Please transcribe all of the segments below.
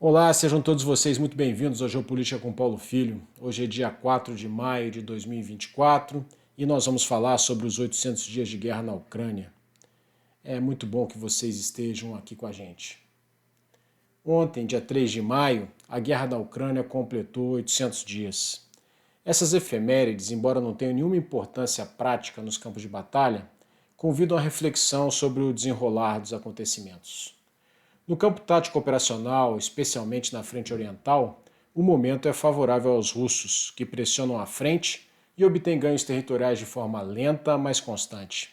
Olá, sejam todos vocês muito bem-vindos ao Geopolítica com Paulo Filho. Hoje é dia 4 de maio de 2024 e nós vamos falar sobre os 800 dias de guerra na Ucrânia. É muito bom que vocês estejam aqui com a gente. Ontem, dia 3 de maio, a guerra na Ucrânia completou 800 dias. Essas efemérides, embora não tenham nenhuma importância prática nos campos de batalha, convidam a reflexão sobre o desenrolar dos acontecimentos. No campo tático operacional, especialmente na frente oriental, o momento é favorável aos russos, que pressionam a frente e obtêm ganhos territoriais de forma lenta, mas constante.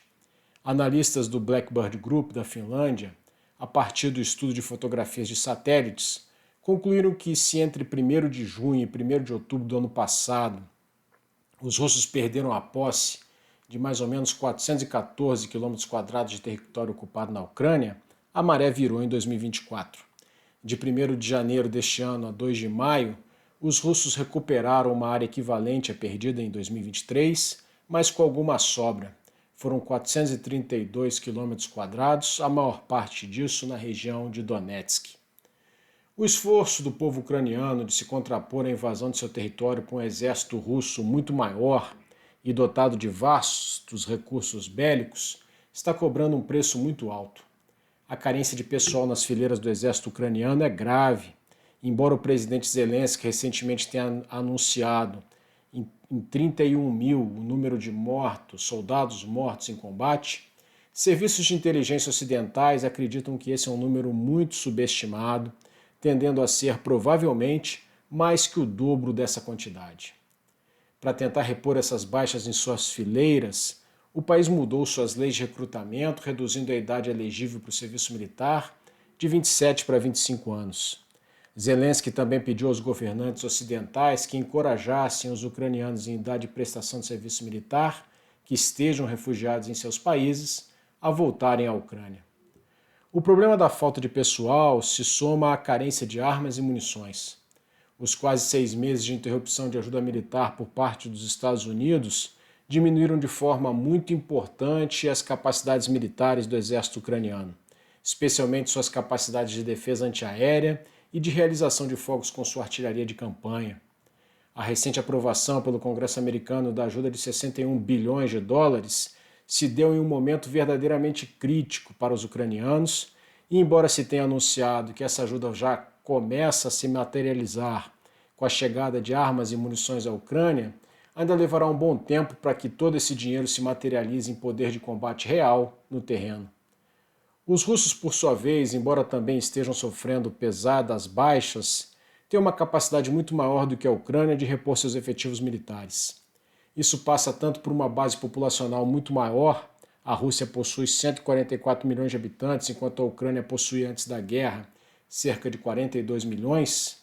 Analistas do Blackbird Group da Finlândia, a partir do estudo de fotografias de satélites, concluíram que se entre 1º de junho e 1º de outubro do ano passado os russos perderam a posse de mais ou menos 414 km² de território ocupado na Ucrânia, a maré virou em 2024. De 1º de janeiro deste ano a 2 de maio, os russos recuperaram uma área equivalente à perdida em 2023, mas com alguma sobra. Foram 432 km², a maior parte disso na região de Donetsk. O esforço do povo ucraniano de se contrapor à invasão de seu território por um exército russo muito maior e dotado de vastos recursos bélicos está cobrando um preço muito alto. A carência de pessoal nas fileiras do exército ucraniano é grave, embora o presidente Zelensky recentemente tenha anunciado em 31 mil o número de soldados mortos em combate. Serviços de inteligência ocidentais acreditam que esse é um número muito subestimado, tendendo a ser, provavelmente, mais que o dobro dessa quantidade. Para tentar repor essas baixas em suas fileiras, o país mudou suas leis de recrutamento, reduzindo a idade elegível para o serviço militar de 27 para 25 anos. Zelensky também pediu aos governantes ocidentais que encorajassem os ucranianos em idade de prestação de serviço militar que estejam refugiados em seus países a voltarem à Ucrânia. O problema da falta de pessoal se soma à carência de armas e munições. Os quase 6 meses de interrupção de ajuda militar por parte dos Estados Unidos diminuíram de forma muito importante as capacidades militares do exército ucraniano, especialmente suas capacidades de defesa antiaérea e de realização de fogos com sua artilharia de campanha. A recente aprovação pelo Congresso americano da ajuda de 61 bilhões de dólares se deu em um momento verdadeiramente crítico para os ucranianos, e embora se tenha anunciado que essa ajuda já começa a se materializar com a chegada de armas e munições à Ucrânia, ainda levará um bom tempo para que todo esse dinheiro se materialize em poder de combate real no terreno. Os russos, por sua vez, embora também estejam sofrendo pesadas baixas, têm uma capacidade muito maior do que a Ucrânia de repor seus efetivos militares. Isso passa tanto por uma base populacional muito maior, a Rússia possui 144 milhões de habitantes, enquanto a Ucrânia possuía antes da guerra cerca de 42 milhões,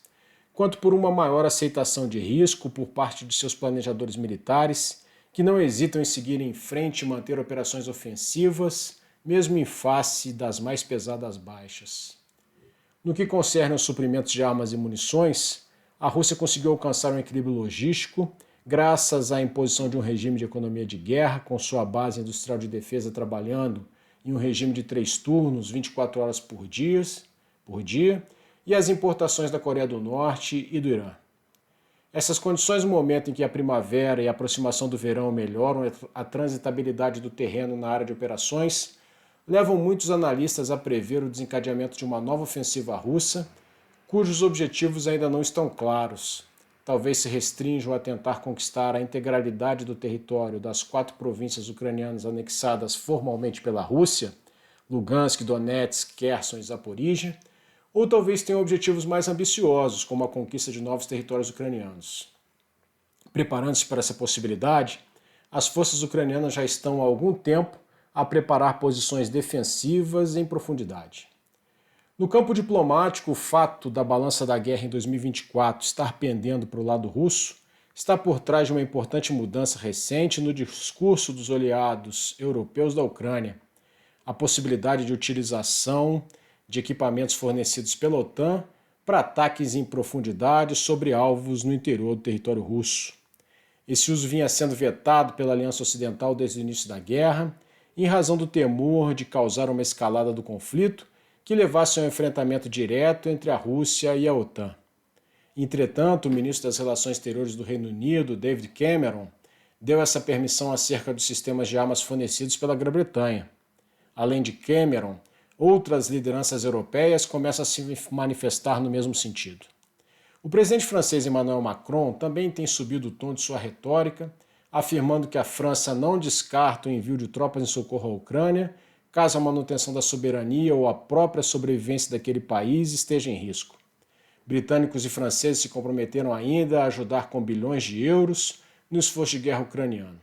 quanto por uma maior aceitação de risco por parte de seus planejadores militares, que não hesitam em seguir em frente e manter operações ofensivas, mesmo em face das mais pesadas baixas. No que concerne aos suprimentos de armas e munições, a Rússia conseguiu alcançar um equilíbrio logístico graças à imposição de um regime de economia de guerra, com sua base industrial de defesa trabalhando em um regime de 3 turnos, 24 horas por dia, e as importações da Coreia do Norte e do Irã. Essas condições, no momento em que a primavera e a aproximação do verão melhoram a transitabilidade do terreno na área de operações, levam muitos analistas a prever o desencadeamento de uma nova ofensiva russa, cujos objetivos ainda não estão claros. Talvez se restringam a tentar conquistar a integralidade do território das 4 províncias ucranianas anexadas formalmente pela Rússia, Lugansk, Donetsk, Kherson e Zaporizhia, ou talvez tenham objetivos mais ambiciosos, como a conquista de novos territórios ucranianos. Preparando-se para essa possibilidade, as forças ucranianas já estão há algum tempo a preparar posições defensivas em profundidade. No campo diplomático, o fato da balança da guerra em 2024 estar pendendo para o lado russo está por trás de uma importante mudança recente no discurso dos aliados europeus da Ucrânia, a possibilidade de utilização de equipamentos fornecidos pela OTAN para ataques em profundidade sobre alvos no interior do território russo. Esse uso vinha sendo vetado pela Aliança Ocidental desde o início da guerra, em razão do temor de causar uma escalada do conflito, que levasse a um enfrentamento direto entre a Rússia e a OTAN. Entretanto, o ministro das Relações Exteriores do Reino Unido, David Cameron, deu essa permissão acerca dos sistemas de armas fornecidos pela Grã-Bretanha. Além de Cameron, outras lideranças europeias começam a se manifestar no mesmo sentido. O presidente francês Emmanuel Macron também tem subido o tom de sua retórica, afirmando que a França não descarta o envio de tropas em socorro à Ucrânia, caso a manutenção da soberania ou a própria sobrevivência daquele país esteja em risco. Britânicos e franceses se comprometeram ainda a ajudar com bilhões de euros no esforço de guerra ucraniano.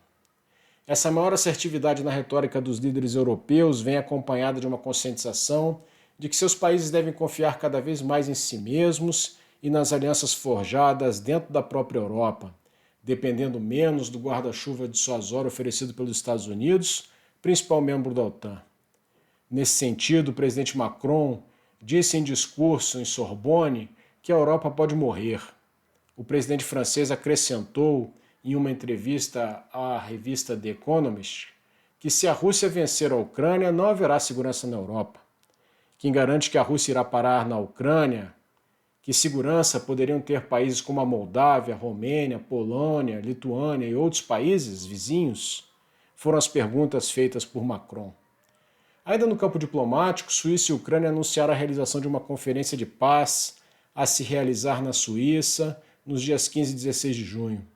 Essa maior assertividade na retórica dos líderes europeus vem acompanhada de uma conscientização de que seus países devem confiar cada vez mais em si mesmos e nas alianças forjadas dentro da própria Europa, dependendo menos do guarda-chuva de dissuasório oferecido pelos Estados Unidos, principal membro da OTAN. Nesse sentido, o presidente Macron disse em discurso em Sorbonne que a Europa pode morrer. O presidente francês acrescentou em uma entrevista à revista The Economist que se a Rússia vencer a Ucrânia não haverá segurança na Europa. Quem garante que a Rússia irá parar na Ucrânia? Que segurança poderiam ter países como a Moldávia, Romênia, Polônia, Lituânia e outros países vizinhos? Foram as perguntas feitas por Macron. Ainda no campo diplomático, Suíça e Ucrânia anunciaram a realização de uma conferência de paz a se realizar na Suíça nos dias 15 e 16 de junho.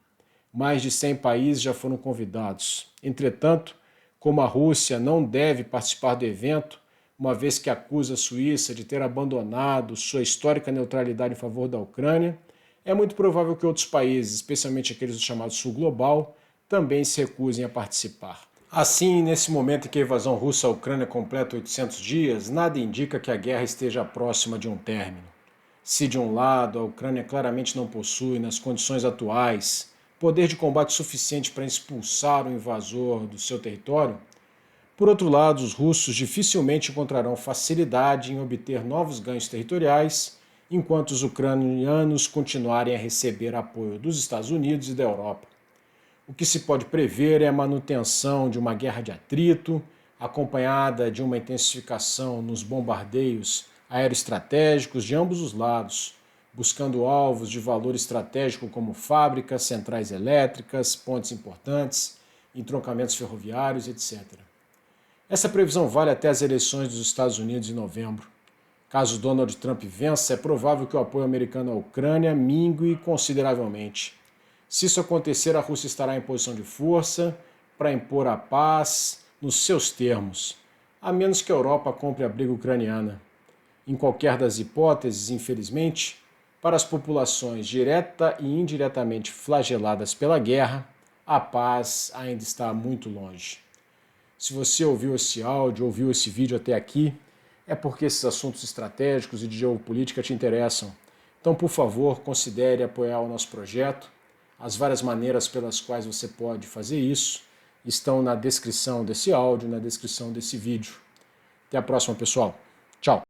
Mais de 100 países já foram convidados. Entretanto, como a Rússia não deve participar do evento, uma vez que acusa a Suíça de ter abandonado sua histórica neutralidade em favor da Ucrânia, é muito provável que outros países, especialmente aqueles do chamado Sul Global, também se recusem a participar. Assim, nesse momento em que a invasão russa à Ucrânia completa 800 dias, nada indica que a guerra esteja próxima de um término. Se de um lado a Ucrânia claramente não possui, nas condições atuais, poder de combate suficiente para expulsar o invasor do seu território, por outro lado, os russos dificilmente encontrarão facilidade em obter novos ganhos territoriais, enquanto os ucranianos continuarem a receber apoio dos Estados Unidos e da Europa. O que se pode prever é a manutenção de uma guerra de atrito, acompanhada de uma intensificação nos bombardeios aeroestratégicos de ambos os lados, buscando alvos de valor estratégico como fábricas, centrais elétricas, pontes importantes, entroncamentos ferroviários, etc. Essa previsão vale até as eleições dos Estados Unidos em novembro. Caso Donald Trump vença, é provável que o apoio americano à Ucrânia mingue consideravelmente. Se isso acontecer, a Rússia estará em posição de força para impor a paz nos seus termos, a menos que a Europa compre a briga ucraniana. Em qualquer das hipóteses, infelizmente, para as populações direta e indiretamente flageladas pela guerra, a paz ainda está muito longe. Se você ouviu esse áudio, ouviu esse vídeo até aqui, é porque esses assuntos estratégicos e de geopolítica te interessam. Então, por favor, considere apoiar o nosso projeto. As várias maneiras pelas quais você pode fazer isso estão na descrição desse áudio, na descrição desse vídeo. Até a próxima, pessoal. Tchau!